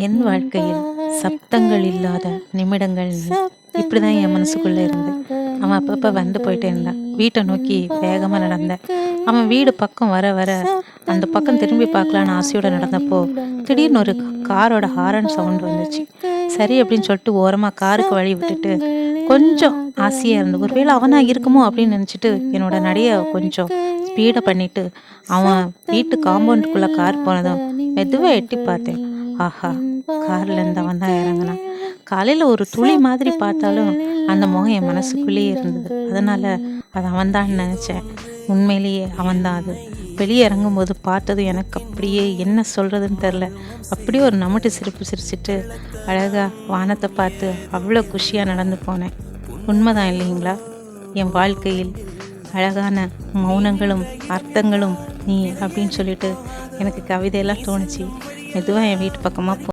என் வாழ்க்கையில் சப்தங்கள் இல்லாத நிமிடங்கள் இப்படிதான் என் மனசுக்குள்ள இருந்து அவன் அப்பப்ப வந்து போயிட்டே இருந்தான். வீட்டை நோக்கி வேகமா நடந்தேன். அவன் வீடு பக்கம் வர வர அந்த பக்கம் திரும்பி பார்க்கலான்னு ஆசையோட நடந்தப்போ திடீர்னு ஒரு காரோட ஹாரன் சவுண்ட் வந்துச்சு. சரி அப்படின்னு சொல்லிட்டு ஓரமா காருக்கு வழி விட்டுட்டு கொஞ்சம் ஆசையா இருந்து ஒருவேளை அவனா இருக்குமோ அப்படின்னு நினைச்சிட்டு என்னோட நடைய கொஞ்சம் ஸ்பீடை பண்ணிட்டு அவன் வீட்டு காம்பவுண்டுக்குள்ள கார் போனதும் மெதுவா எட்டி பார்த்தேன். ஆஹா, கார்ல இருந்து அவன் தான் இறங்கினான். காலையில ஒரு துளி மாதிரி பார்த்தாலும் அந்த முகம் என் மனசுக்குள்ளேயே இருந்தது. அதனால அது அவன்தான் நினைச்சேன். உண்மையிலேயே அவன்தான் அது. வெளியே இறங்கும்போது பார்த்தது எனக்கு அப்படியே என்ன சொல்றதுன்னு தெரில. அப்படியே ஒரு நமட்டு சிரிப்பு சிரிச்சிட்டு அழகா வானத்தை பார்த்து அவ்வளோ குஷியாக நடந்து போனேன். உண்மைதான் இல்லைங்களா? என் வாழ்க்கையில் அழகான மௌனங்களும் அர்த்தங்களும் நீ அப்படின்னு சொல்லிட்டு எனக்கு கவிதையெல்லாம் தோணுச்சு. மெதுவாக என் வீட்டு பக்கமாக